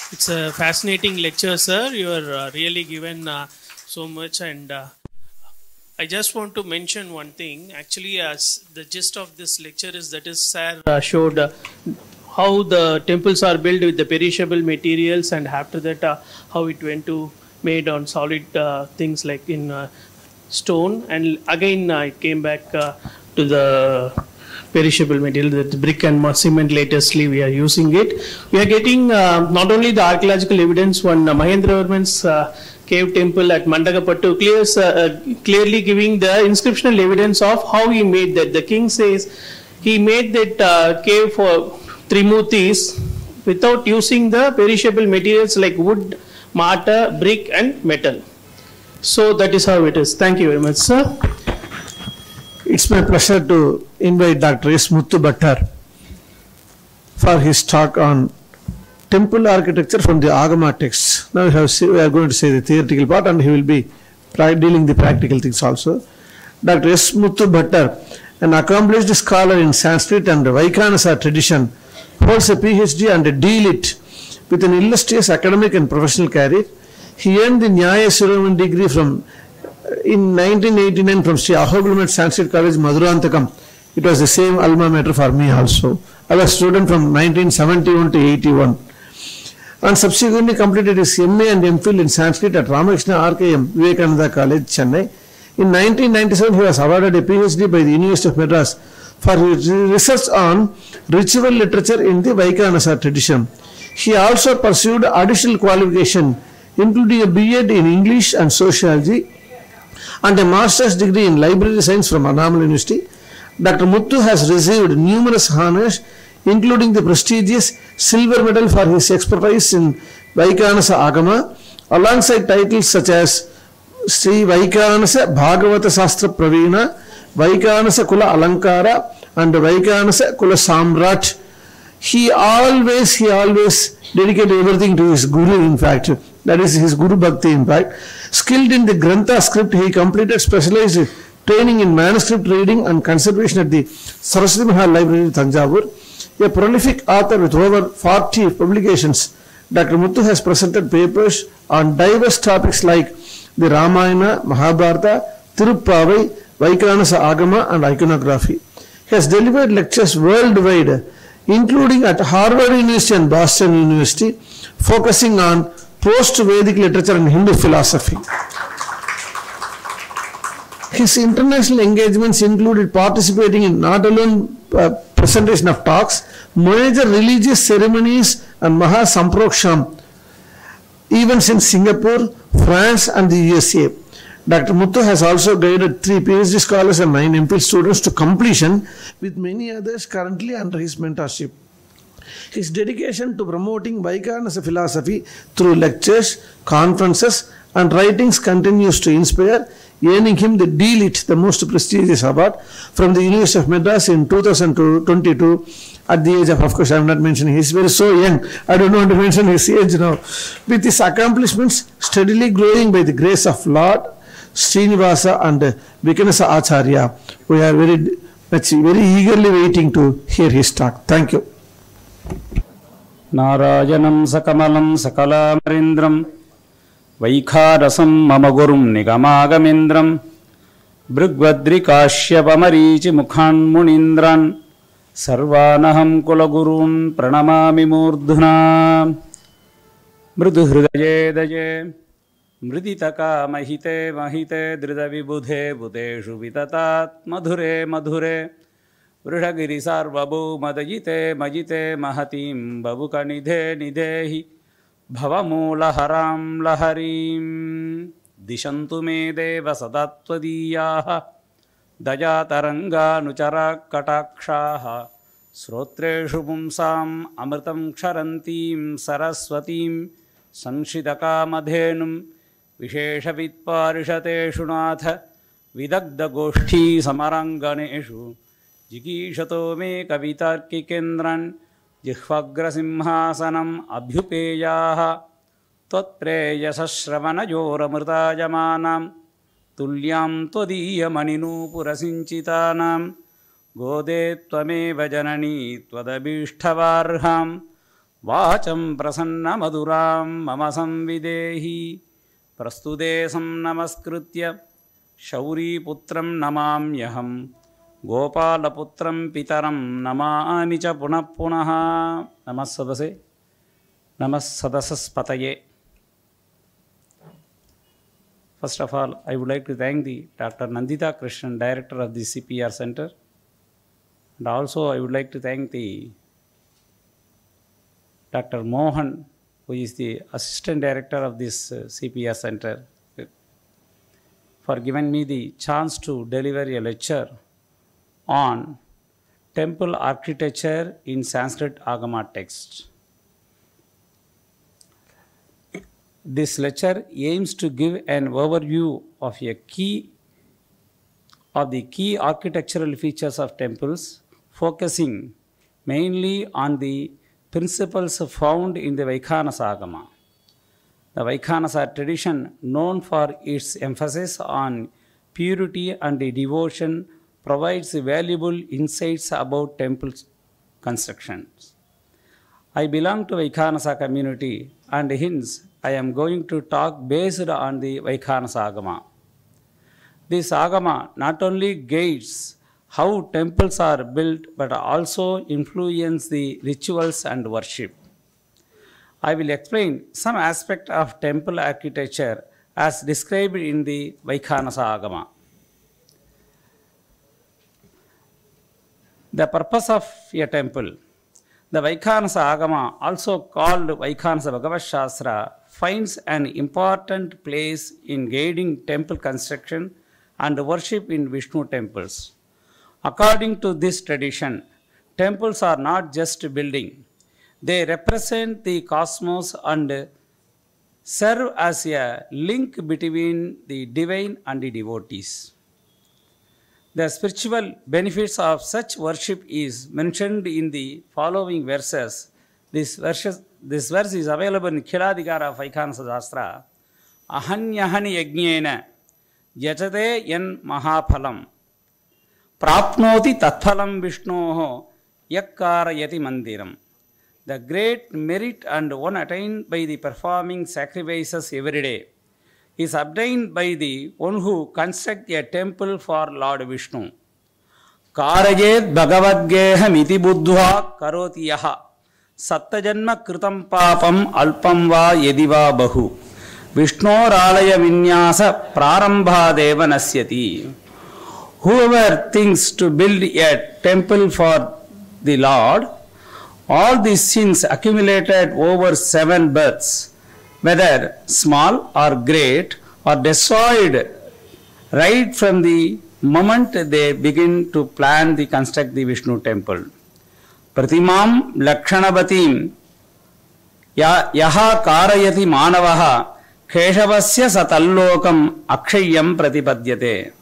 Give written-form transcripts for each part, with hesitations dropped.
It's a fascinating lecture, sir. You are really given so much, and I just want to mention one thing. Actually, as the gist of this lecture is that is, sir showed how the temples are built with the perishable materials, and after that, how it went to made on solid things like in stone, and again it came back to the perishable material, that brick and cement. Latestly we are using it. We are getting not only the archaeological evidence, one Mahendravarman's cave temple at Mandagapattu clearly giving the inscriptional evidence of how he made that. The king says he made that cave for Trimurtis without using the perishable materials like wood, mortar, brick and metal. So that is how it is. Thank you very much, sir. It's my pleasure to invite Dr. S. Muthu Bhattar for his talk on temple architecture from the Agama texts. Now we are going to say the theoretical part, and he will be dealing the practical things also. Dr. S. Muthu Bhattar, an accomplished scholar in Sanskrit and Vaikhanasa tradition, holds a PhD and a D.Litt with an illustrious academic and professional career. He earned the Nyaya Siroman degree in 1989 from Sri Ahobilamat Sanskrit College, Madurantakam. It was the same alma mater for me also. I was a student from 1971 to 81. And subsequently completed his MA and MPhil in Sanskrit at Ramakrishna RKM, Vivekananda College, Chennai. In 1997, he was awarded a PhD by the University of Madras for his research on ritual literature in the Vaikhanasa tradition. He also pursued additional qualification, including a B.Ed in English and Sociology and a master's degree in library science from Annamalai University. Dr. Muthu has received numerous honors, including the prestigious silver medal for his expertise in Vaikhanasa Agama, alongside titles such as Sri Vaikhanasa Bhagavata Sastra Pravina, Vaikhanasa Kula Alankara and Vaikhanasa Kula Samrat. He always dedicated everything to his Guru, in fact. That is his Guru Bhakti, in fact. Skilled in the Grantha script, he completed specialized training in manuscript reading and conservation at the Saraswati Mahal Library, Thanjavur. A prolific author with over 40 publications, Dr. Muthu has presented papers on diverse topics like the Ramayana, Mahabharata, Tirupavai, Vaikhanasa Agama and iconography. He has delivered lectures worldwide, including at Harvard University and Boston University, focusing on post-Vedic literature and Hindu philosophy. His international engagements included participating in not alone presentation of talks, major religious ceremonies and Maha Samproksham events in Singapore, France and the USA. Dr. Muthu has also guided 3 PhD scholars and 9 MPhil students to completion, with many others currently under his mentorship. His dedication to promoting Vaikhanasa philosophy through lectures, conferences and writings continues to inspire, earning him the D.Litt, the most prestigious award, from the University of Madras in 2022 at the age of course I am not mentioning, he is very so young, I don't want to mention his age now. With his accomplishments steadily growing by the grace of Lord Srinivasa and Vikanasa Acharya, we are very eagerly waiting to hear his talk. Thank you. Narayanam Sakamalam Sakalamarindram Vaikharasam Mama Gurum Nigamagamendram Brigvadrikashyapamarichi Mukhan Munindran Sarvanaham Kulagurun Pranamami Murdhuna Mruduhridaye Daye Mriditaka Mahite Mahite Dridavibudhe Budeshu Vitatat Madhure Madhure Vrishagiri Sarvabu Madajite Majite Mahatim Babukanidhe Nidehi Bhavamula Haram Laharim Dishantu Me Deva Sadatvadiyaha Dajataranga Nuchara Katakshaha Srotreshu Pumsam Amritam Ksharantim Saraswatim Sanshidaka Madhenum Visheshavit Parishateshu Natha Vidagda Goshti Samaranganeshu Jigishato me kavitarki kendran jihvagra simhasanam abhyupeyaha tvatpreyasashravana yoramritajamanam tulyam tvadiya maninu purasinchitanam gode tvameva janani tvadabishtavarham వాచం Prasanna Madhuram మమ సంవిదేహి ప్రస్తుదేశం నమస్కృత్య శౌరీపుత్రం నమామ్యహం గోపాలపుత్రం పితరం నమామి చ పునః పునః. నమస్సదసే నమస్సదసస్పతయే. First of all, I would like to thank the Dr. Nandita Krishnan, Director of the CPR Center, and also I would like to thank the Dr. Mohan, who is the Assistant Director of this CPR Center, for giving me the chance to deliver a lecture on temple architecture in Sanskrit Agama text. This lecture aims to give an overview of the key architectural features of temples, focusing mainly on the principles found in the Vaikhanasa Agama. The Vaikhanasa tradition, known for its emphasis on purity and devotion, provides valuable insights about temple constructions. I belong to Vaikhanasa community, and hence I am going to talk based on the Vaikhanasa Agama. This Agama not only guides how temples are built, but also influence the rituals and worship. I will explain some aspect of temple architecture as described in the Vaikhanasa Agama. The purpose of a temple. The Vaikhanasa Agama, also called Vaikhanasa Bhagavad Shastra, finds an important place in guiding temple construction and worship in Vishnu temples. According to this tradition, temples are not just buildings. They represent the cosmos and serve as a link between the divine and the devotees. The spiritual benefits of such worship is mentioned in the following verses. This verse is available in Khiladikara of Vaikhanasa Shastra. Ahanyahani yajnena yajate yan mahaphalam prapnoti tatphalam vishnoho yakkarayati mandiram. The great merit and one attained by the performing sacrifices every day is obtained by the one who constructs a temple for Lord Vishnu. Karayet bhagavadgeham iti buddhva karoti yaha satyajanma kritam papam alpam va yediva bahu Vishnoralaya vinyasa prarambhadeva nasyati. Whoever thinks to build a temple for the Lord, all these sins accumulated over 7 births, whether small or great, are destroyed right from the moment they begin to plan to construct the Vishnu temple. Pratimam lakshanabatim yaha karayati manavaha keshavasya satallokam akshayam pratipadyate.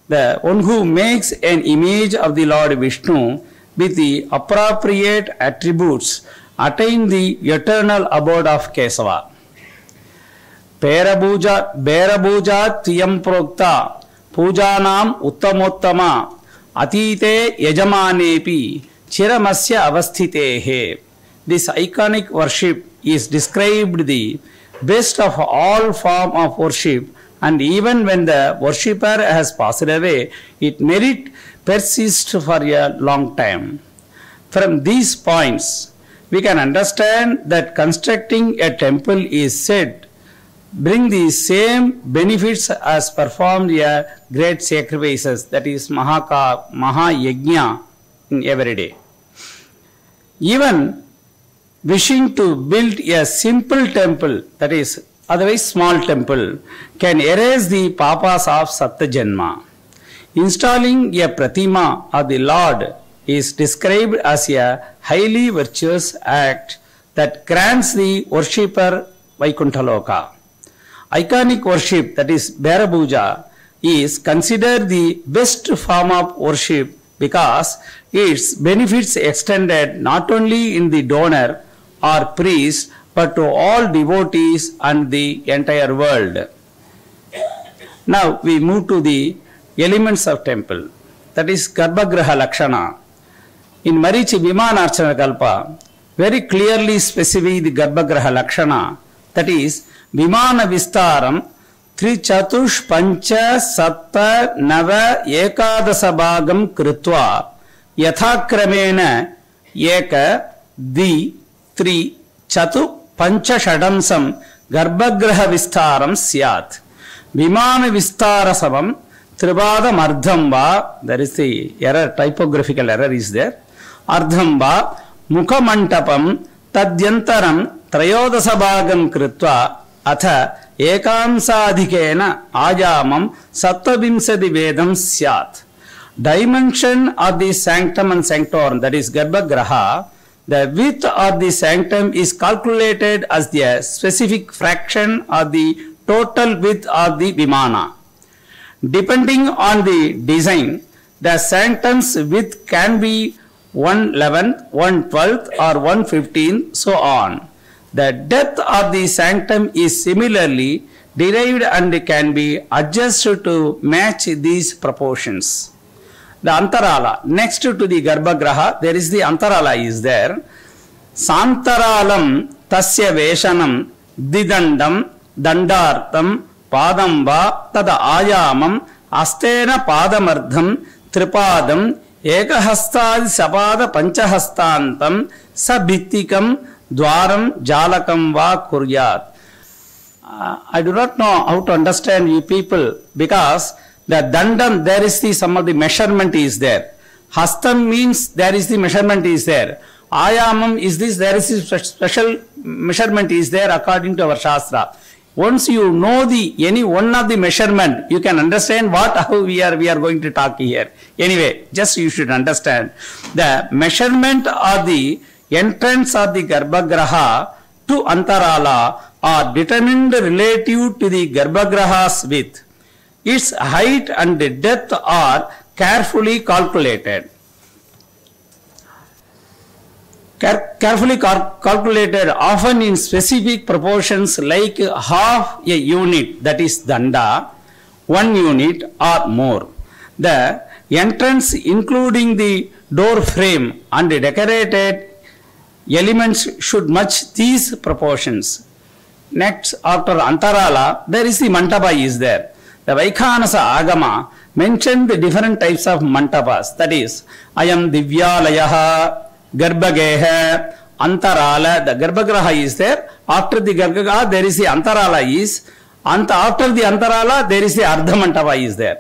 The one who makes an image of the Lord Vishnu with the appropriate attributes attain the eternal abode of Kesava. Berabuja tiyam prokta pujanam uttamottama atite yajamanepi chiramasya avasthitehe. This iconic worship is described the best of all form of worship, and even when the worshipper has passed away, its merit persists for a long time. From these points, we can understand that constructing a temple is said bring the same benefits as performed a great sacrifices, that is Mahayajna in every day. Even wishing to build a simple temple, that is otherwise small temple, can erase the papas of Satyajanma. Installing a pratima of the Lord is described as a highly virtuous act that grants the worshipper Vaikuntha-loka. Iconic worship, that is Berabuja, is considered the best form of worship because its benefits extended not only in the donor or priest but to all devotees and the entire world. Now we move to the elements of temple, that is Garbhagriha Lakshana. In Marichi Vimanarchana Kalpa, very clearly specify the Garbhagraha Lakshana, that is, Vimana Vistaram Trichatush Pancha Satta Nava Ekadasa Bhagam Kritva Yathakramena Eka Di Tri Chatu Pancha Shadamsam Garbhagraha Vistaram Syat. Vimana Vistara Savam Tribada Mardhamba, there is the error, typographical error is there. Ardhamba Mukhamantapam Tadyantaram Trayodasabhagam Kritva Atha Ekamsadhikena Ajamam Sattavimsadi Vedam Syat. Dimension of the sanctum and sanctorum, that is Garbhagraha, the width of the sanctum is calculated as the specific fraction of the total width of the Vimana. Depending on the design, the sanctum's width can be 1/11, 1/12 or 1/15, so on. The depth of the sanctum is similarly derived and can be adjusted to match these proportions. The Antarala, next to the Garbhagraha, there is the Antarala is there. Santaralam tasya veshanam didandam dandartam padamba tada ayamam astena padamardham tripadam ekahastadi sapada panchahastantam sabittikam dwaram jalakam va kuryat. I do not know how to understand you people, because the dandam, there is the some of the measurement is there. Hastam means there is the measurement is there. Ayamam is this, there is a special measurement is there according to our Shastra. Once you know the any one of the measurement, you can understand how we are going to talk here. Anyway, just you should understand the measurement of the entrance of the Garbhagraha to Antarala are determined relative to the Garbhagraha's width. Its height and depth are carefully calculated. Calculated often in specific proportions like half a unit, that is danda, 1 unit or more. The entrance including the door frame and the decorated elements should match these proportions. Next, after Antarala, there is the Mantapa is there. The Vaikhanasa Agama mentioned the different types of Mantapas, that is, Ayam Divyalayaha, Garbhageha, Antarala. The Garbhagraha is there. After the Garbhagraha, there is the Antarala is. After the Antarala, there is the Ardhamantapa is there.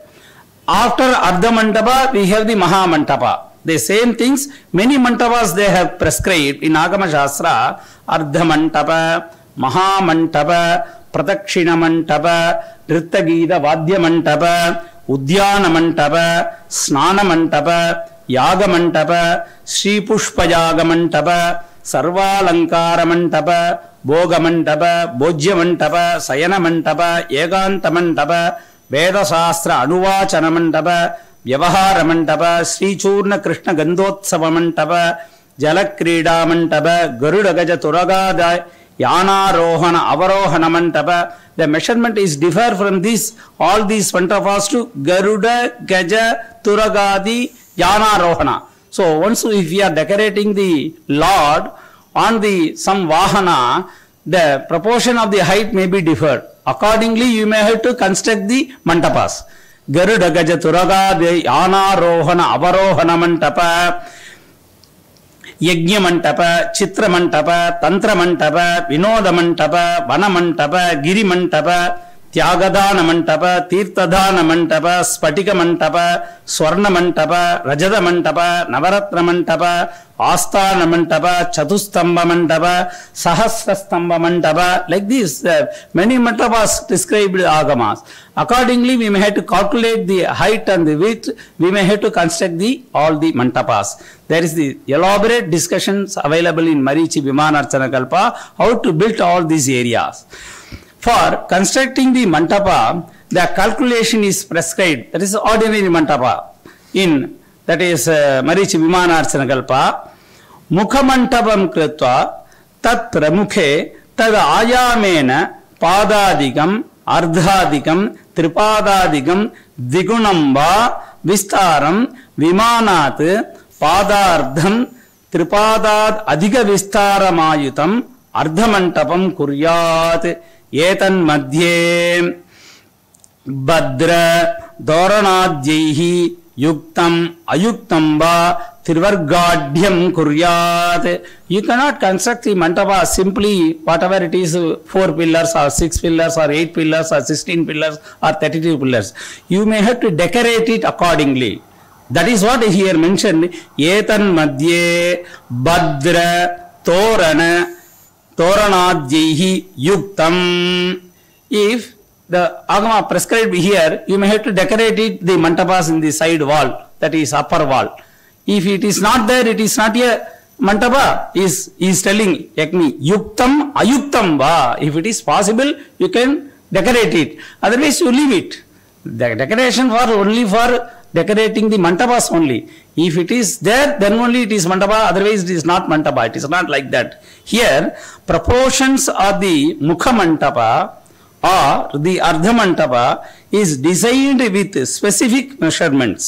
After Ardhamantapa, we have the Mahamantapa. The same things, many Mantapas they have prescribed in Agama Shastra. Ardhamantapa, Mahamantapa, Pratakshina Mantapa, Rittagida Vadya Mantapa, Udyana Mantapa, Snana Mantapa, Yaga Mantapa, Sri Pushpayaga Mantapa, Sarvalankara Mantapa, Boga Mantapa, Bojya Mantapa, Sayana Mantapa, Yeganta Mantapa, Veda Sastra Anuvachana Mantapa, Vyavahara Mantapa, Sri Churna Krishna Gandhotsava Mantapa, Jalakrida Mantapa, Garuda Gaja Turagada, Yana Rohana Avarohana Mantapa. The measurement is differ from this, all these mantapas to Garuda, Gaja, Turagadi, Yana Rohana. So once if we are decorating the Lord on the some Vahana, the proportion of the height may be differed. Accordingly, you may have to construct the mantapas. Garuda, Gaja, Turagadi, Yana Rohana, Avarohana Mantapa, Yajna Mantapa, Chitra Mantapa, Tantra Mantapa, Vinoda Mantapa, Vana Mantapa, Giri Mantapa, Tyagadana Mantapa, Tirthadana Mantapa, Spatika Mantapa, Swarna Mantapa, Rajada Mantapa, Navaratna Mantapa, Asthana Mantapa, Chatustamba Mantapa, Sahasrastamba Mantapa. Like this, many mantapas described Agamas. Accordingly, we may have to calculate the height and the width. We may have to construct all the mantapas. There is the elaborate discussions available in Marichi Vimanarchana Kalpa, how to build all these areas. For constructing the mantapa, the calculation is prescribed. That is ordinary mantapa. That is Marichi Vimanarchana Kalpa. Mukhamantapam kritva tat pramukhe tad ayamena padadikam ardhadikam tripadadikam digunamba vistaram vimanat padardham త్రిపాదాద్ అధిక విస్తారమాయుతం అర్ధమంటపం కుర్యాత్ ఏతన్మధ్యే భద్ర దోరణాద్యైః యుక్తం అయుక్తం వా త్రివర్గాఢ్యం కుర్యాత్. You cannot construct the mandapa simply whatever it is 4 pillars or 6 pillars or 8 pillars or 16 pillars or 32 pillars. You may have to decorate it accordingly. That is what here mentioned. Etan madhye badra torana toranadhyaihi yuktam. If the agama prescribed here, you may have to decorate it, the mantapas in the side wall, that is upper wall. If it is not there, it is not a mantapa. Is telling yakni yuktam ayuktam va. If it is possible, you can decorate it. Otherwise, you leave it. The decoration for only for decorating the mantapas only. If it is there, then only it is mantapa. Otherwise, it is not mantapa. It is not like that. Here, proportions of the mukha mantapa or the ardha mantapa is designed with specific measurements.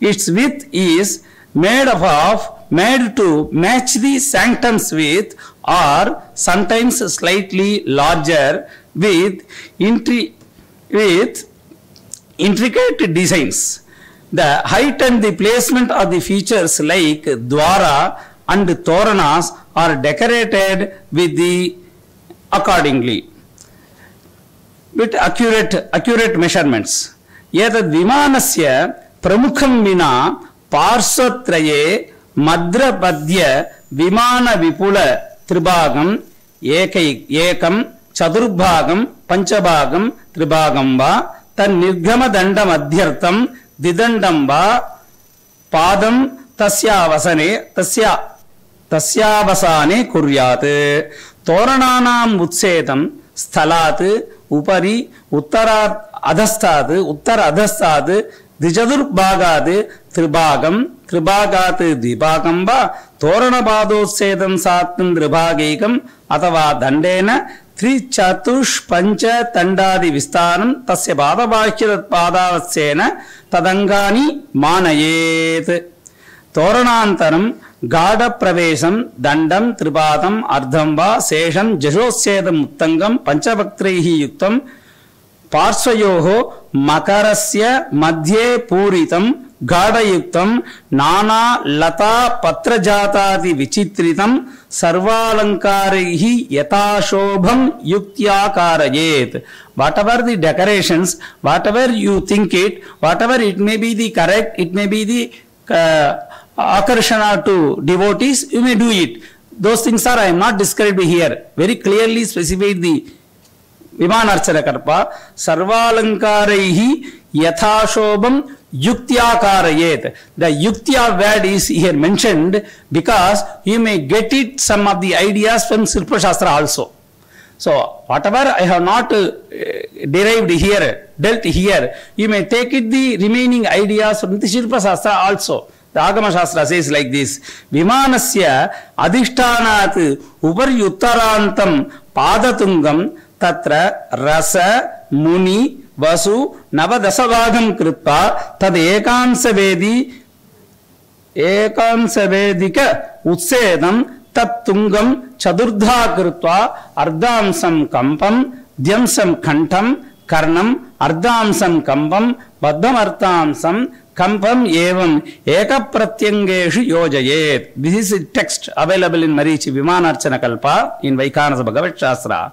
Its width is made to match the sanctums width, or sometimes slightly larger, with intricate designs. The height and the placement of the features like dwara and toranas are decorated with the accordingly with accurate measurements. Yetad vimanasya pramukham vina parsatraye madrapadya vimana vipula tribhagam ekam chadurbhagam panchabhagam tribhagam va tan nirgama dandam adhyartham didandam va padam tasyavasane kuryat. Torananam utsedam sthalat upari uttara adhastat Dijadurbhagad Tribhagam Dvibhagam va Toranabadossedam Sattam Dribhagekam Atava Dandena Trichatush Pancha Tandadi Vistaram Tasya Badabhakyadat Padavatsena Tadangani Manayet. Toranantaram Gada Pravesam Dandam Tribhadam Ardham va Sesham Jashosedam Uttangam Panchabhaktreihi Yuktam Parsvayoho Makarasya Madhye Puritam Gadayuktam Nana Lata Patrajatadi Vichitritam Sarvalankarihi Yatashobham Yuktyakarayet. Whatever the decorations, whatever you think it, whatever it may be the correct, it may be the akarshana to devotees, you may do it. Those things are I am not described here. Very clearly specified the Vimanarchana Karpa Sarvalankaraihi Yathashobham Yuktyakarayet. The Yuktya word is here mentioned because you may get it some of the ideas from Shilpa Shastra also. So whatever I have not derived here, dealt here, you may take it the remaining ideas from the Shilpa Shastra also. The Agama Shastra says like this: Vimanasya adhishtanat uparyuttarantam padatungam tatra rasa muni vasu navadasavagam krippa tad ekansavedika utsedam tat tungam chadurdha krippa ardhamsam kampam dyamsam khantam karnam ardhamsam kampam baddhamarthamsam kampam evam ekapratyangeshu yojayet. This is a text available in Marichi Vimanarchana Kalpa in Vaikhanasa Bhagavat Shastra.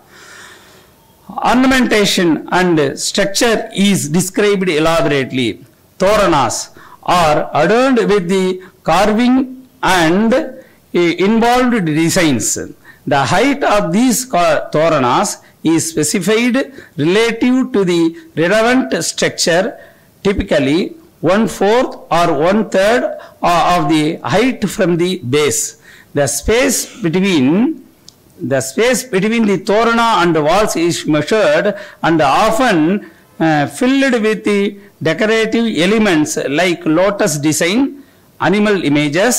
Ornamentation and structure is described elaborately. Toranas are adorned with the carving and involved designs. The height of these toranas is specified relative to the relevant structure, typically 1/4 or 1/3 of the height from the base. The space between the torana and the walls is measured and often filled with the decorative elements like lotus design, animal images,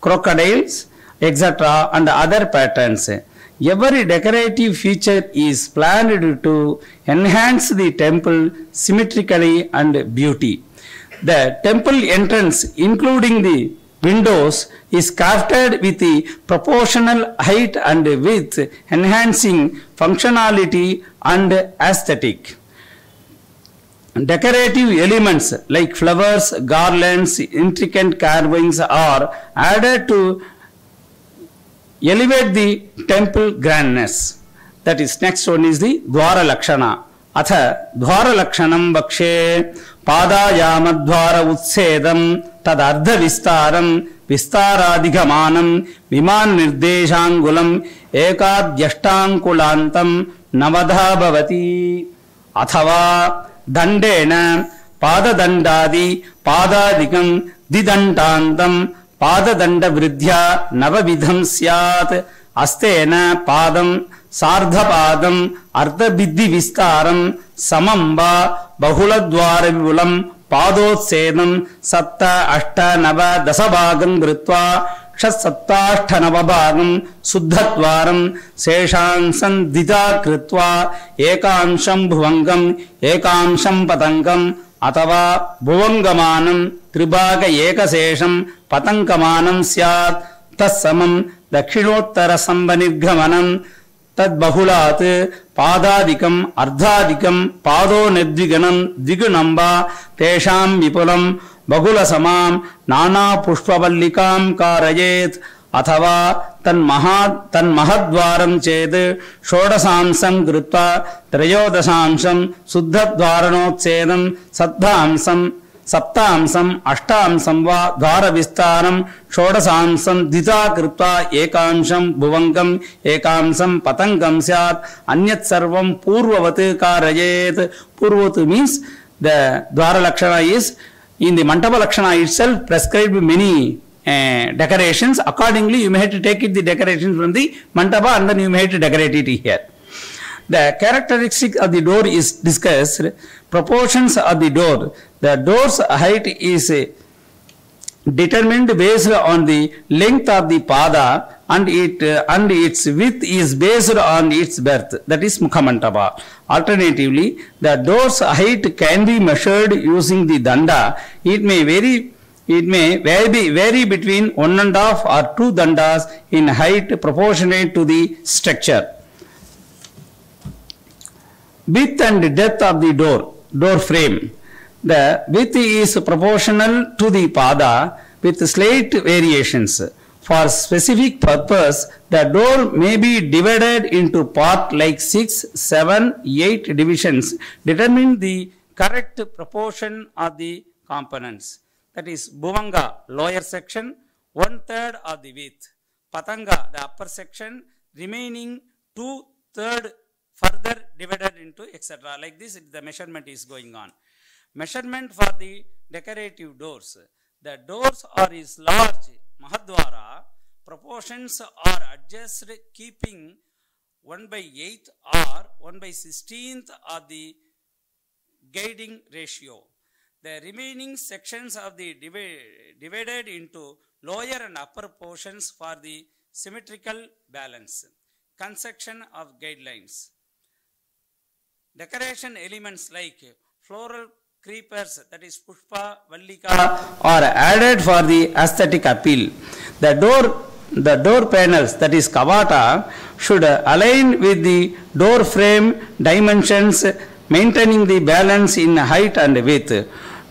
crocodiles, etc. and other patterns. Every decorative feature is planned to enhance the temple symmetrically and beauty. The temple entrance, including the windows is crafted with the proportional height and width, enhancing functionality and aesthetic. Decorative elements like flowers, garlands, intricate carvings are added to elevate the temple grandness. That is, next one is the Dwara Lakshana. Atha Dwara Lakshanam Bakshe Padayama Utsedam Tad Ardha Vistaram Vistaradigamanam Viman Nirdeshangulam Ekadyashtankulantam Navadha Bhavati Athava Dandena Padadandadi Padadikam Didantantam Padadanda Vridhya Navavidham Syat Astena Padam Sardhapadam Ardhabiddhi Vistaram Samamba Bahuladwara Vivulam Padotsedam Satta Ashta Nava Dasabhagam Gritva Kshasattashta Navabhagam Suddhatvaram Seshansam Dita Kritva Ekamsham Bhuvangam Ekamsham Patangam Atava Bhuvangamanam Tribhaga Ekasesham Patankamanam Syat Tassamam Dakshinottara Sambanirghamanam Tad Bahulat Padadikam Ardhadikam Pado Nedviganam Digunamba Tesham Vipulam Bahula Samam Nana Pushpavallikam Karayet Athava Tan Mahadvaram Ched Shodasamsam Grutva Trayodasamsam Suddhadvaranotsedam Saddhamsam Saptamsam Ashtamsam Va Dvara Vistaram Shodasamsam Dita Kripta Ekamsham Bhuvangam Ekamsam Patangam Syat Anyat Sarvam Purvavati Karayet. Purvavati means the Dwara Lakshana is in the Mantapa Lakshana itself prescribed many decorations. Accordingly, you may have to take it the decorations from the Mantapa and then you may have to decorate it here. The characteristic of the door is discussed. Proportions of the door. The door's height is determined based on the length of the pada and its width is based on its breadth. That is Mukhamantapa. Alternatively, the door's height can be measured using the danda. It may vary between 1.5 or 2 dandas in height proportionate to the structure. Width and depth of the door frame. The width is proportional to the pada with slight variations. For specific purpose, the door may be divided into part like 6, 7, 8 divisions. Determine the correct proportion of the components. That is Bhuvanga, lower section, 1/3 of the width. Patanga, the upper section, remaining 2/3 further divided into etc. Like this, the measurement is going on. Measurement for the decorative doors. The doors are is large, Mahadwara, proportions are adjusted keeping 1/8 or 1/16 of the guiding ratio. The remaining sections of the divided into lower and upper portions for the symmetrical balance. Construction of guidelines. Decoration elements like floral creepers, that is Pushpa, Vallika, are added for the aesthetic appeal. The door panels, that is Kavata, should align with the door frame dimensions, maintaining the balance in height and width.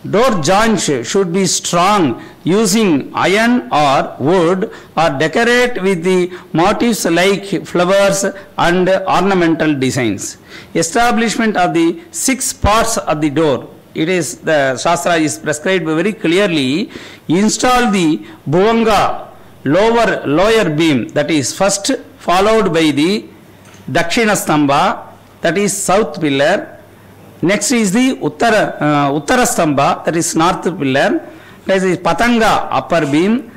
Door joints should be strong using iron or wood or decorate with the motifs like flowers and ornamental designs. Establishment of the 6 parts of the door. It is, the Shastra is prescribed very clearly. Install the Bhuvanga lower beam, that is first, followed by the Dakshina Stamba, that is south pillar. Next is the Uttara Stamba, that is north pillar. Next is Patanga, upper beam.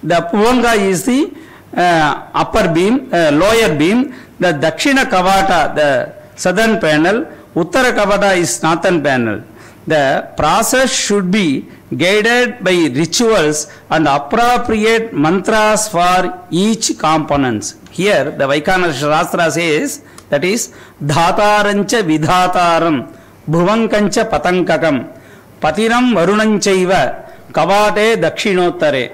The Bhuvanga is the upper beam, lower beam. The Dakshina Kavata, the southern panel. Uttara Kavata is northern panel. The process should be guided by rituals and appropriate mantras for each components. Here the Vaikhanasa Shastra says, that is Dhatarancha Vidhataram Bhuvankancha Patankakam patiram varunanchaiva kavate dakshinottare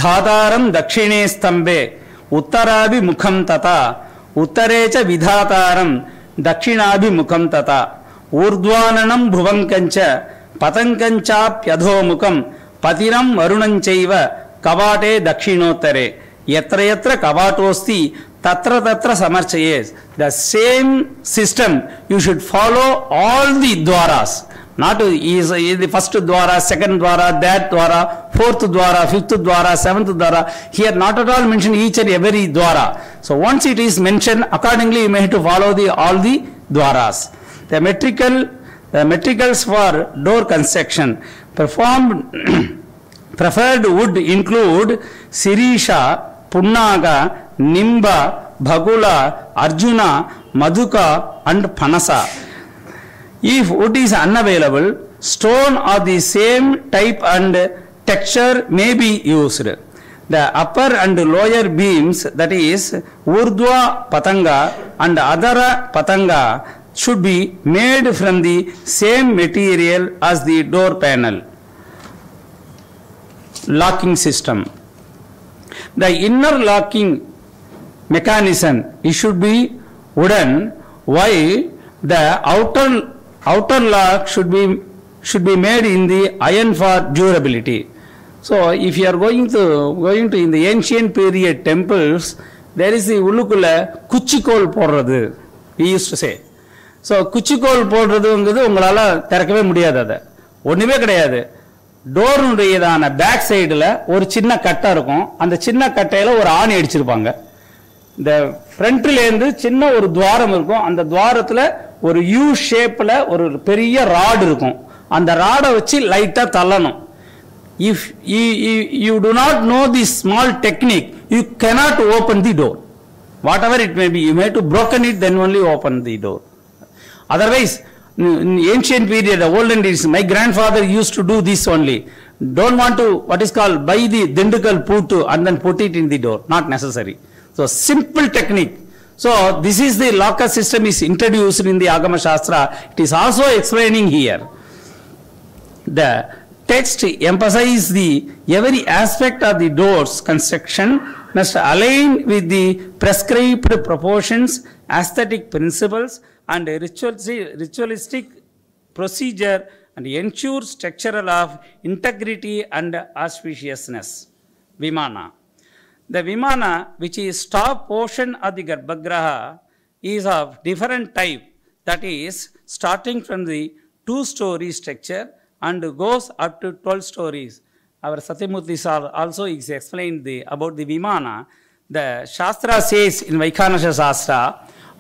dhataram dakshine stambhe uttarabi mukham tata uttarecha vidhataram dakshinabi mukham tata urdhvananam bhuvankancha patankanchapyadho mukham patiram varunanchaiva kavate dakshinottare yatra yatra kavatosti tatra tatra samarchayes. The same system you should follow all the dwaras. Not is the first dwara, second dwara, that dwara, fourth dwara, fifth dwara, seventh dwara. Here not at all mention each and every dwara. So once it is mentioned, accordingly you may have to follow all the dwaras. The metricals for door construction performed preferred would include Sirisha, Punnaga, Nimba, Bhagula, Arjuna, Madhuka and Panasa. If wood is unavailable, stone of the same type and texture may be used. The upper and lower beams, that is Urdhva Patanga and Adara Patanga, should be made from the same material as the door panel. Locking system. The inner locking mechanism, it should be wooden, while the outer lock should be made in the iron for durability. So if you are going to in the ancient period temples, there is the உள்ளுக்குள்ள குச்சிக்கோல் போடுறது, we used to say. So குச்சிக்கோல் போடுறதுங்கிறது உங்களால திறக்கவே முடியாது, அது ஒண்ணுமே கிடையாது. டோருடையதான back சைடில் ஒரு சின்ன கட்டை இருக்கும், அந்த சின்ன கட்டையில் ஒரு ஆணி அடிச்சிருப்பாங்க. இந்த ஃப்ரண்ட்லேருந்து சின்ன ஒரு துவாரம் இருக்கும், அந்த துவாரத்தில் ஒரு யூ ஷேப்பில் ஒரு பெரிய ராடு இருக்கும், அந்த ராடை வச்சு லைட்டாக தள்ளணும். If you do not know the small technique, you cannot open the door. Whatever it may be, you may to broken it, then only open the door. Otherwise, in ancient period, the olden days, my grandfather used to do this only. Don't want to, what is called, buy the Dindukal puttu and then put it in the door. Not necessary. So simple technique. So this is the locker system is introduced in the Agama Shastra. It is also explaining here. The text emphasizes the every aspect of the doors construction must align with the prescribed proportions, aesthetic principles and ritualistic procedure and ensure structural of integrity and auspiciousness. Vimana. The Vimana, which is top portion of the Garbhagraha, is of different type, that is starting from the 2-story structure and goes up to 12 stories. Our Satyamurti also is explained about the Vimana. The Shastra says in Vaikhanasa Shastra,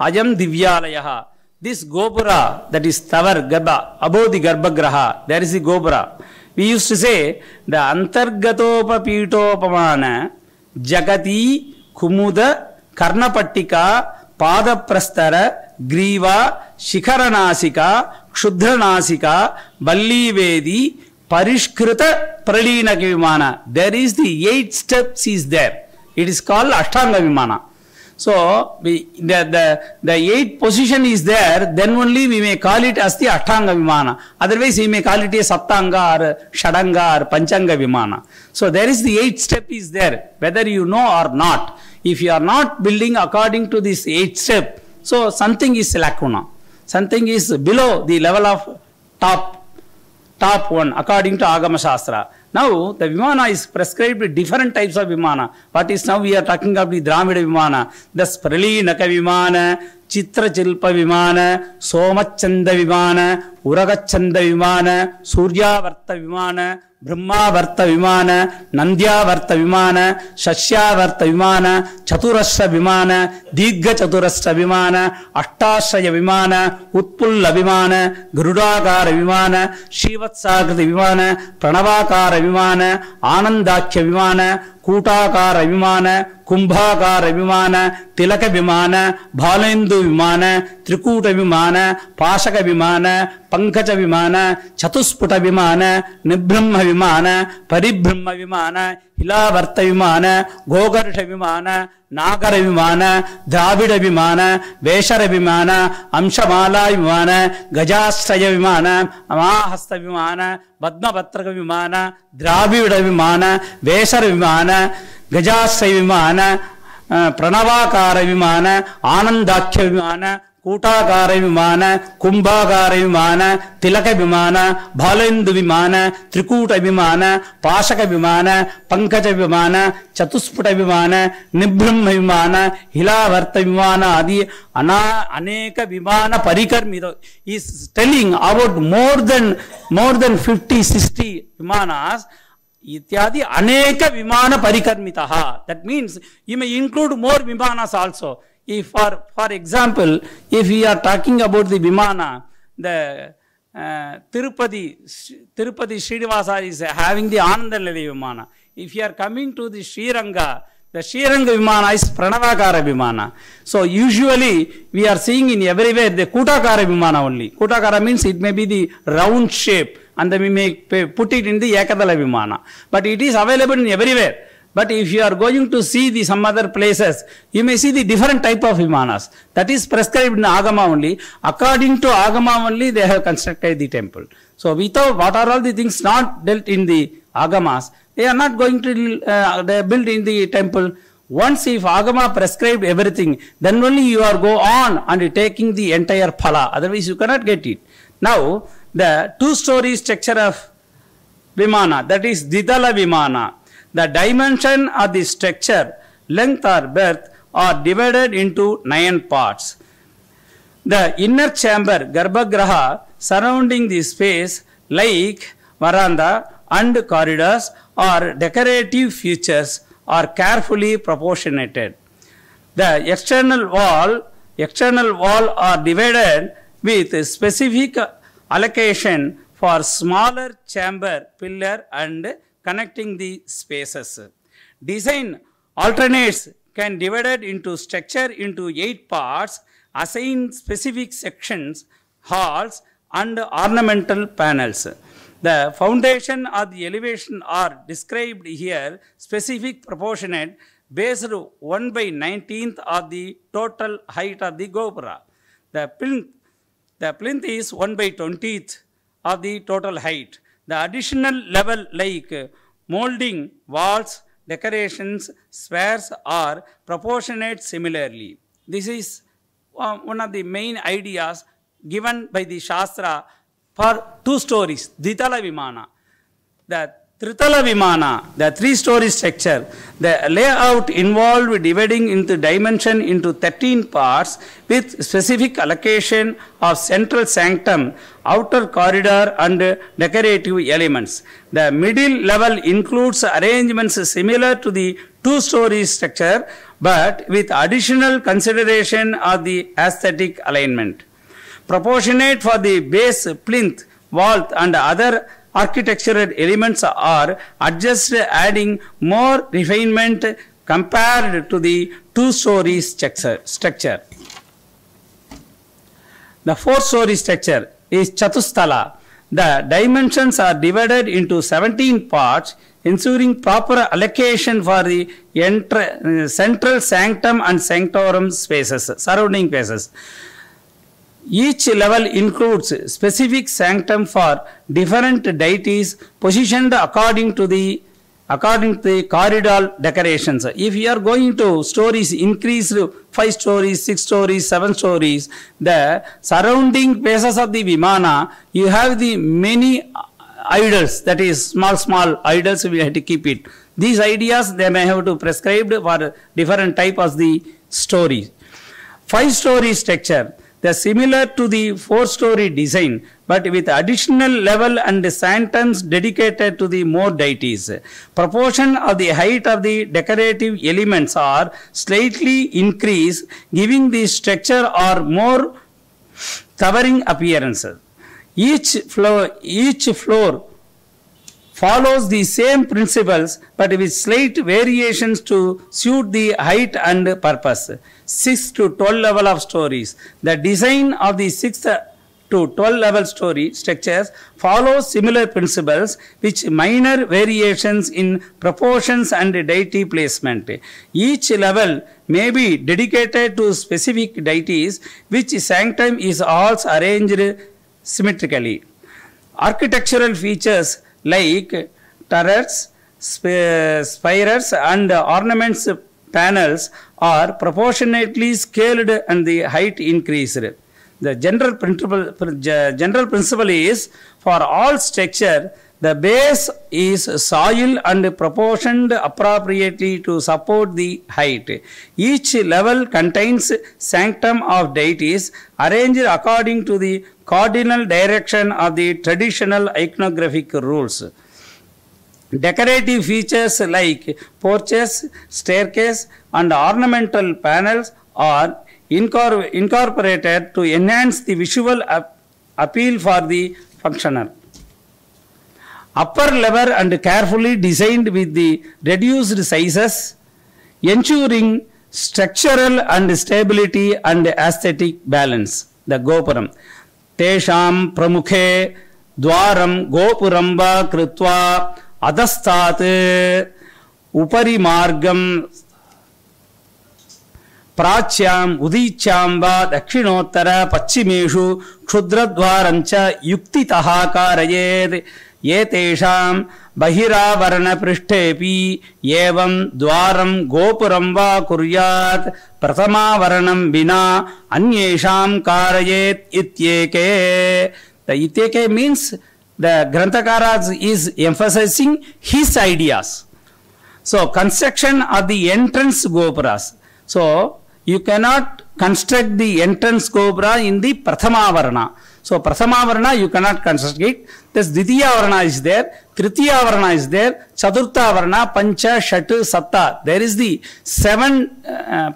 Ayam Divyalayaha. This Gopura, that is Tavar Garbha, above the Garbhagraha, there is the Gopura. We used to say the Antargatopa Pitopamana Jagati Kumuda Karnapattika Padaprastara Griva Shikharanasika Kshudranasika Ballivedi Parishkrita Pralina Vimana. There is the 8 steps is there. It is called Ashtanga Vimana. So the 8 position is there, then only we may call it as the Ashtanga Vimana. Otherwise we may call it a Saptanga or Shadanga or Panchanga Vimana. So there is the 8 step is there, whether you know or not. If you are not building according to this 8 step, so something is lacuna. Something is below the level of top one according to Agama Shastra. Now the Vimana is prescribed with different types of Vimana. What is now we are talking about the Dramida Vimana. The Spralinaka Vimana, Chitra Chilpa Vimana, Somachanda Vimana, Uragachanda Vimana, Suryavarta Vimana, Brahmavarta Vimana, Nandyavarta Vimana, Shashyavarta Vimana, Chaturashra Vimana, Digga Chaturashra Vimana, Ashtashaya Vimana, Utpulla Vimana, Garudakara Vimana, Shivatsakriti Vimana, Pranavakara Vimana, Anandakya Vimana, Kutakara Vimana, ಕುಂಭಾಕಾರ ವಿಮಾನ, ತಿಲಕ ವಿಮಾನ, ಬಾಲೇಂದು ವಿಮಾನ, ತ್ರಿಕೂಟ ವಿಮಾನ, ಪಾಶಕ ವಿಮಾನ, ಪಂಕಜ ವಿಮಾನ, ಚತುಸ್ಫುಟ ವಿಮಾನ, ನಿಬ್ರಹ್ಮ ವಿಮಾನ, ಪರಿಬ್ರಹ್ಮ ವಿಮಾನ, ಹಿಲಾವರ್ತ ವಿಮಾನ, ಗೋಗರ್ಷ ವಿಮಾನ, ನಾಗರ ವಿಮಾನ, ದ್ರಾವಿಡ ವಿಮಾನ, ವೇಷರ ವಿಮಾನ, ಅಂಶಮಾಲಾ ವಿಮಾನ, ಗಜಾಶ್ರಯ ವಿಮಾನ, ಅಮಾಹಸ್ತ ವಿಮಾನ, ಪದ್ಮಪತ್ರಕ ವಿಮಾನ, ದ್ರಾವಿಡ ವಿಮಾನ, ವೇಷರ ವಿಮಾನ, ಗಜಾಶ್ರಯ ವಿಮಾನ, ಪ್ರಣವಾಕಾರ ವಿಮಾನ, ಆನಂದಾಖ್ಯ ವಿಮಾನ, ಕೂಟಾಕಾರ ವಿಮಾನ, ಕುಂಭಾಕಾರ ವಿಮಾನ, ತಿಲಕ ವಿಮಾನ, ಬಾಲೇಂದು ವಿಮಾನ, ತ್ರಿಕೂಟ ವಿಮಾನ, ಪಾಶಕ ವಿಮಾನ, ಪಂಕಜ ವಿಮಾನ, ಚತುಸ್ಫುಟ ವಿಮಾನ, ನಿಬ್ರಹ್ಮ ವಿಮಾನ, ಹಿಲಾವರ್ತ ವಿಮಾನ ಆದಿ ಅನೇಕ ವಿಮಾನ ಪರಿಕರ್ಮಿತ. Is telling about more than 50-60 ವಿಮಾನಾಸ್ ಇತ್ಯಾದಿ ಅನೇಕ ವಿಮಾನ ಪರಿಕರ್ಮಿತಃ. That means you may include more vimanas also. If for example, if we are talking about the vimana, the Tirupati Srinivasa is having the Anandalali vimana. If you are coming to the Sriranga, the Sriranga vimana is Pranavakara vimana. So usually we are seeing in everywhere the Kutakara vimana only. Kutakara means it may be the round shape, and then we may put it in the Ekadala vimana. But it is available in everywhere. But if you are going to see some other places, you may see the different type of vimanas. That is prescribed in Agama only. According to Agama only, they have constructed the temple. So without what are all the things not dealt in the Agamas, they are not going to build in the temple. Once if Agama prescribed everything, then only you are go on and taking the entire phala. Otherwise you cannot get it. Now, the two-story structure of vimana, that is Didala vimana. The dimension of the structure, length or breadth are divided into 9 parts. The inner chamber, Garbhagraha, surrounding the space like veranda and corridors or decorative features are carefully proportionated. The external wall are divided with specific allocation for smaller chamber, pillar and connecting the spaces. Design alternates can divided into structure into 8 parts, assign specific sections, halls and ornamental panels. The foundation or the elevation are described here, specific proportionate based 1/19th of the total height of the gopura. The plinth is 1/20th of the total height. The additional level like molding, walls, decorations, spheres are proportionate similarly. This is one of the main ideas given by the Shastra for 2 stories, Ditala Vimana. The Tritala Vimana, the 3-story structure, the layout involved dividing into dimension into 13 parts with specific allocation of central sanctum, outer corridor and decorative elements. The middle level includes arrangements similar to the 2-story structure but with additional consideration of the aesthetic alignment. Proportionate for the base, plinth, vault and other architectural elements are adjusted, adding more refinement compared to the 2-story structure. The 4-story structure is Chatusthala. The dimensions are divided into 17 parts, ensuring proper allocation for the central sanctum and sanctorum spaces, surrounding spaces. Each level includes specific sanctum for different deities positioned according to the corridor decorations. If you are going to stories increased 5 stories, 6 stories, 7 stories, the surrounding places of the Vimana, you have the many idols, that is small idols, we have to keep it. These ideas they may have to prescribe for different type of the story. 5-story structure, they are similar to the 4-story design but with additional level and sanctums dedicated to the more deities. Proportion of the height of the decorative elements are slightly increased, giving the structure or more towering appearance. Each floor follows the same principles but with slight variations to suit the height and purpose. 6 to 12 level of stories. The design of the 6th to 12 level story structures follows similar principles with minor variations in proportions and deity placement. Each level may be dedicated to specific deities which sanctum is also arranged symmetrically. Architectural features like turrets, spires and ornaments panels are proportionately scaled and the height increased. The general principle is for all structure the base is soil and proportioned appropriately to support the height. Each level contains sanctum of deities arranged according to the cardinal direction of the traditional iconographic rules. Decorative features like porches, staircase and ornamental panels are incorporated to enhance the visual appeal for the functioner. Upper level and carefully designed with the reduced sizes, ensuring structural and stability and aesthetic balance. The Gopuram. Tesham pramukhe dwaram gopuramba krutva adastat upari margam प्राच्याम उदीच्याम्बा दक्षिणोत्तर पश्चिमेषु क्षुद्रद्वारञ्च युक्तितः कारयेत् एतेषां बहिरावरणपृष्ठेऽपि एवं द्वारं गोपुरं वा कुर्यात् प्रथमावरणं विना अन्येषां कारयेत् इत्येके. The ityeke means the Granthakara is emphasizing his ideas. So construction of the entrance gopuras. So you cannot construct the entrance gopura in the Prathama Varana. So Prathama Varana you cannot construct it. This Ditiya Varana is there, Tritiya Varana is there, Chaturtha Varana, Pancha, Shat, Satta. There is the 7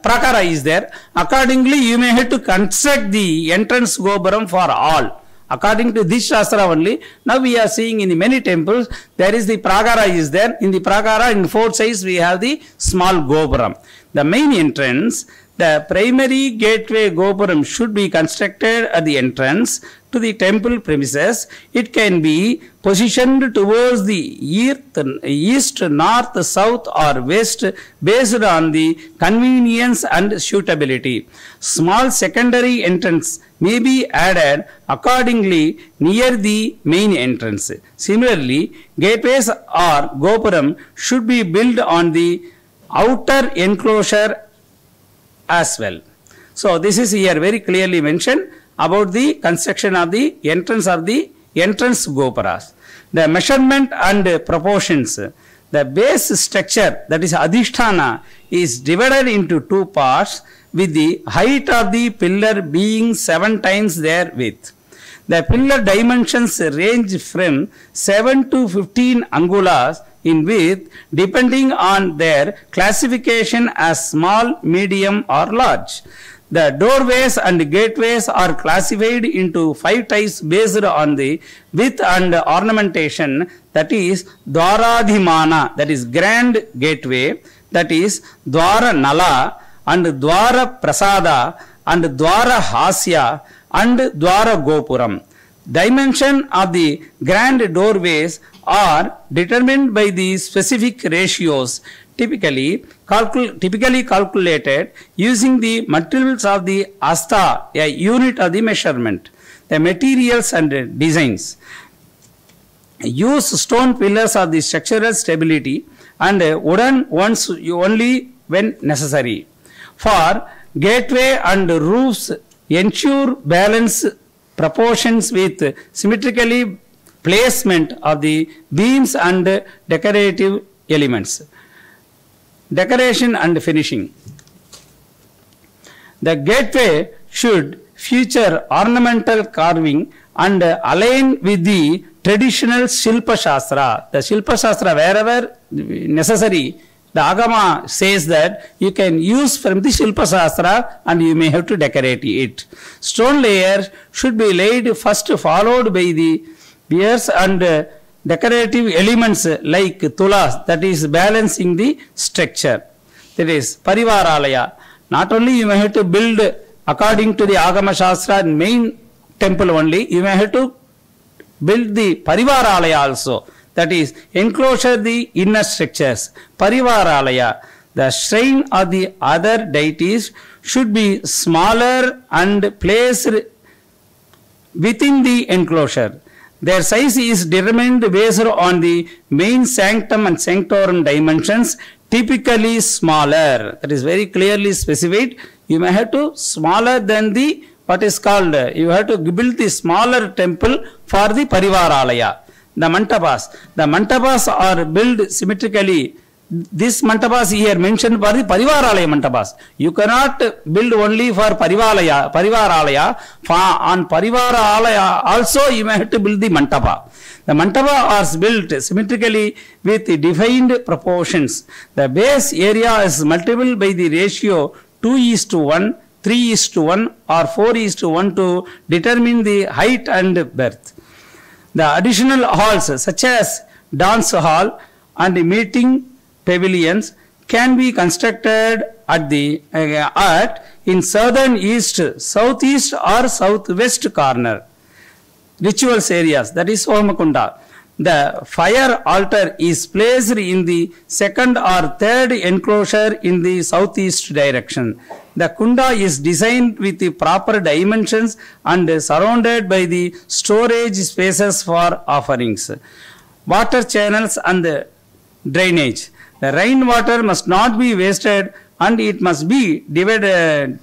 prakara is there. Accordingly you may have to construct the entrance gopuram for all. According to this Shastra only, now we are seeing in the many temples, there is the pragara is there. In the pragara, in 4 sides, we have the small gopuram. The main entrance, the primary gateway gopuram should be constructed at the entrance to the temple premises. It can be positioned towards the east, north, south or west based on the convenience and suitability. Small secondary entrance may be added accordingly near the main entrance. Similarly, gateways or gopuram should be built on the outer enclosure as well. So this is here very clearly mentioned about the construction of the entrance gopuras. The measurement and proportions. The base structure, that is Adhisthana, is divided into 2 parts with the height of the pillar being 7 times their width. The pillar dimensions range from 7 to 15 angulas in width depending on their classification as small, medium or large. The doorways and gateways are classified into 5 types based on the width and ornamentation, that is Dwaradhimana, that is grand gateway, that is Dwara Nala and Dwara Prasada and Dwara Hasya and Dwara Gopuram. Dimension of the grand doorways are determined by the specific ratios typically calculated using the materials of the asta, a unit of the measurement. The materials and designs. Use stone pillars of the structural stability and wooden ones only when necessary. For gateway and roofs, ensure balance proportions with symmetrically placement of the beams and decorative elements. Decoration and finishing. The gateway should feature ornamental carving and align with the traditional Shilpa Shastra. The Shilpa Shastra, wherever necessary, the Agama says that you can use from the Shilpa Shastra and you may have to decorate it. Stone layers should be laid first, followed by the piers and decorative elements like tulas, that is balancing the structure. That is Parivaralaya. Not only you may have to build according to the Agama Shastra main temple only, you may have to build the Parivaralaya also. That is enclosure the inner structures. Parivaralaya. The shrine or the other deities should be smaller and placed within the enclosure. Their size is determined based on the main sanctum and sanctorum dimensions, typically smaller. That is very clearly specified. You may have to smaller than the what is called, you have to build the smaller temple for the Parivaralaya. The mantapas are built symmetrically. This mantapas here mentioned for the Parivaralaya mantapas. You cannot build only for Parivaralaya. On Parivaralaya also you may have to build the mantapa. The mantapa are built symmetrically with defined proportions. The base area is multiple by the ratio 2:1, 3:1 or 4:1 to determine the height and breadth. The additional halls such as dance hall and meeting pavilions can be constructed at in southern east, southeast or southwest corner. Rituals areas, that is Homakunda. The fire altar is placed in the second or third enclosure in the southeast direction. The kunda is designed with the proper dimensions and surrounded by the storage spaces for offerings. Water channels and drainage. The rainwater must not be wasted and it must be diverted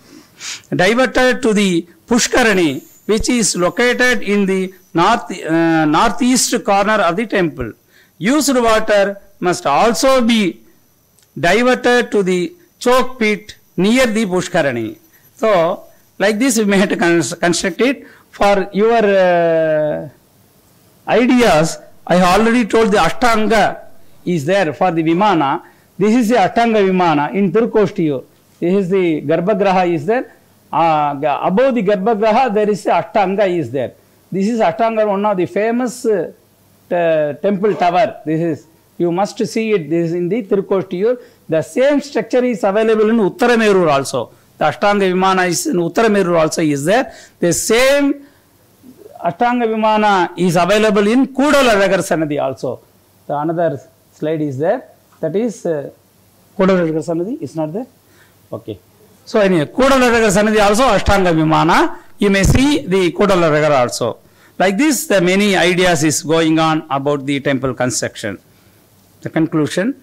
to the Pushkarani, which is located in the northeast corner of the temple. Used water must also be diverted to the choke pit near the Pushkarani. So, like this we may have to construct it. For your ideas, I already told the Ashtanga is there for the Vimana. This is the Ashtanga Vimana in Tirukostiyur. This is the Garbhagraha is there. Above the Garbhagraha there is the Ashtanga is there. This is Ashtanga, one of the famous temple tower. This is, you must see it. This is in the Tirukostiyur. The same structure is available in Uttaramerur also. The Ashtanga Vimana is in Uttaramerur also is there. The same Ashtanga Vimana is available in Kudalaragar Sanadi also. The another slide is there. That is Kudalaragar Sanadi is not there. Okay. So anyway, Kudalaragar Sanadi also Ashtanga Vimana. You may see the Kudalaragar also. Like this, the many ideas is going on about the temple construction. The conclusion.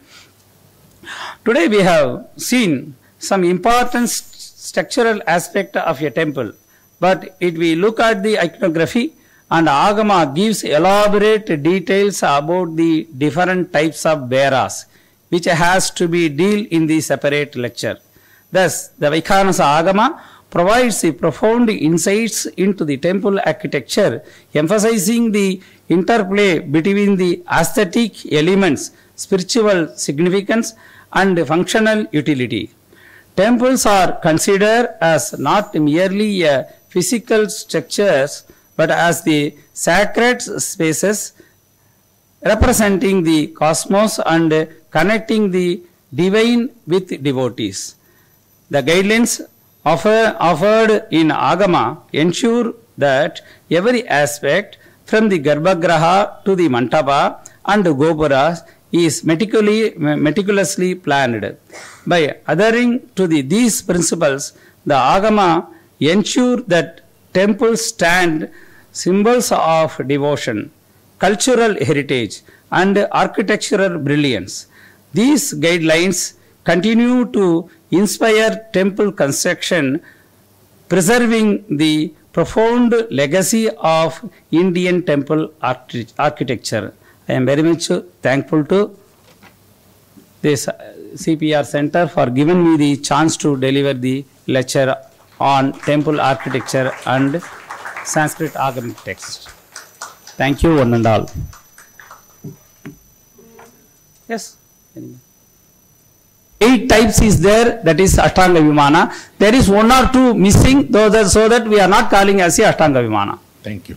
Today we have seen some important structural aspect of a temple, but if we look at the iconography, and Agama gives elaborate details about the different types of beras, which has to be dealt in the separate lecture. Thus, the Vaikhanasa Agama provides the profound insights into the temple architecture, emphasizing the interplay between the aesthetic elements, spiritual significance, and functional utility. Temples are considered as not merely physical structures, but as the sacred spaces representing the cosmos and connecting the divine with devotees. The guidelines offered in Agama ensure that every aspect from the Garbhagraha to the Mantapa and Gopuras is meticulously planned. By adhering to these principles, the Agama ensure that temples stand symbols of devotion, cultural heritage, and architectural brilliance. These guidelines continue to inspire temple construction, preserving the profound legacy of Indian temple architecture. I am very much thankful to this CPR Center for giving me the chance to deliver the lecture on temple architecture and Sanskrit Agamic text. Thank you one and all. Yes. 8 types is there, that is Ashtanga Vimana. There is 1 or 2 missing, so that we are not calling as a Ashtanga Vimana. Thank you.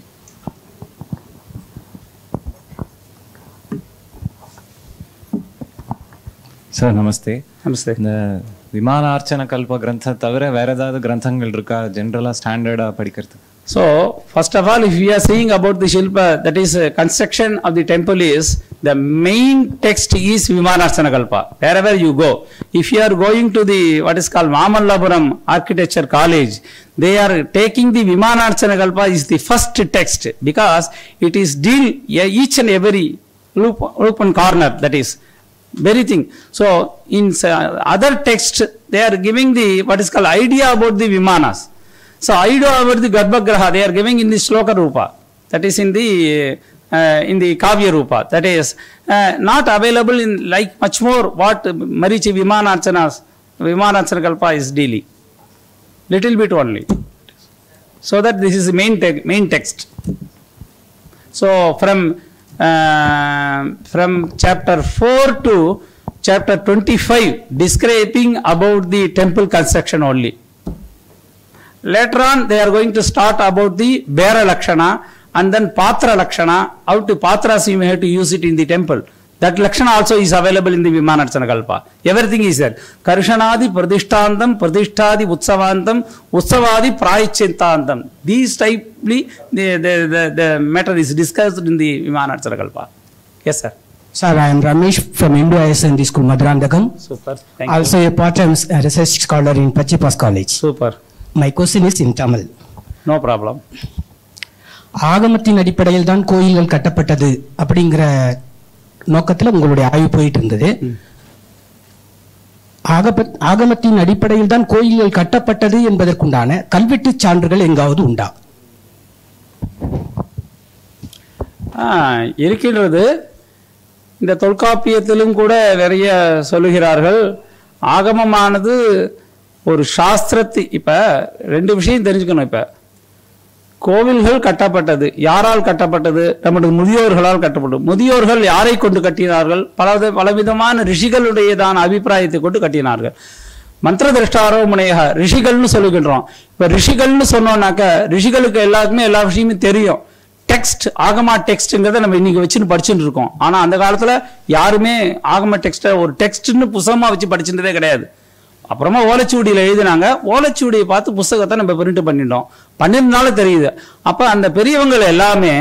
Sir namaste. Namaste. இந்த விமானார்ச்சன கல்ப கிரந்தம் தவிர வேற ஏதாவது கிரந்தங்கள் இருக்கா ஜென்ரலாக ஸ்டாண்டர்டாக படிக்கிறது? So, first of all, if we are saying about the Shilpa, that is construction of the temple is, the main text is Vimanarchana Kalpa. Wherever you go, if you are going to the, what is called Mamallapuram Architecture College, they are taking the Vimanarchana Kalpa is the first text because it is deal each and every loop and corner, that is very thing. So, in other text, they are giving the, what is called idea about the Vimanas. So, idea about the Garbhagraha, they are giving in the Shloka Rupa, that is in the Kavya Rupa, that is not available in like much more what Marichi Vimanarchana Kalpa is dealing. Little bit only. So that this is the main text. So, from chapter 4 to chapter 25, describing about the temple construction only. Later on, they are going to start about the Bera Lakshana and then Patra Lakshana. How to Patras you may have to use it in the temple. That Lakshana also is available in the Vimanarchana Kalpa. Everything is there. Karshanadi Pradishtantam, Pradishtadi Utsavantam, Utsavadi Prayichintantam. These typely the matter is discussed in the Vimanarchana Kalpa. Yes, sir. Sir, I am Ramesh from Indo-ISND School, Maduranthakam. Super. Thank also you. a part-time research scholar in Pachipas College. Super. My question is in Tamil. No problem. ஆகமத்தின் அடிப்படையில் தான் கோயில்கள் கட்டப்பட்டது அப்படிங்கிற நோக்கத்தில் உங்களுடைய ஆய்வு போயிட்டு இருந்தது. ஆகமத்தின் அடிப்படையில் தான் கோயில்கள் கட்டப்பட்டது என்பதற்குண்டான கல்வெட்டு சான்றுகள் எங்காவது உண்டா? இருக்கின்றது. இந்த தொல்காப்பியத்திலும் கூட நிறைய சொல்லுகிறார்கள். ஆகமமானது ஒரு சாஸ்திரத்தை, இப்ப ரெண்டு விஷயம் தெரிஞ்சுக்கணும். இப்ப கோவில்கள் கட்டப்பட்டது யாரால் கட்டப்பட்டது? நம்முடைய முதியோர்களால் கட்டப்பட்டது. முதியோர்கள் யாரை கொண்டு கட்டினார்கள்? பலவிதமான ரிஷிகளுடையதான அபிப்பிராயத்தை கொண்டு கட்டினார்கள். மந்திர திருஷ்டாரோ முனையக ரிஷிகள்னு சொல்லுகின்றோம். இப்ப ரிஷிகள்னு சொன்னோம்னாக்க ரிஷிகளுக்கு எல்லாருக்குமே எல்லா விஷயமும் தெரியும். டெக்ஸ்ட் ஆகமா டெக்ஸ்ட்ங்கிறத நம்ம இன்னைக்கு வச்சுன்னு படிச்சுட்டு இருக்கோம். ஆனா அந்த காலத்துல யாருமே ஆகம டெக்ஸ்ட ஒரு டெக்ஸ்ட்னு புத்தகமா வச்சு படிச்சுட்டதே கிடையாது. அப்புறமா ஓலைச்சுவடியில் எழுதினாங்க. ஓலைச்சுவடியை பார்த்து புஸ்தகத்தை நம்ம பிரிண்ட் பண்ணிருந்தால தெரியுது. அப்ப அந்த பெரியவங்கள் எல்லாமே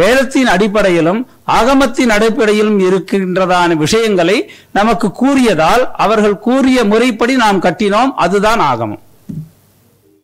வேதத்தின் அடிப்படையிலும் ஆகமத்தின் அடிப்படையிலும் இருக்கின்றதான விஷயங்களை நமக்கு கூறியதால் அவர்கள் கூறிய முறைப்படி நாம் கட்டினோம். அதுதான் ஆகமம்.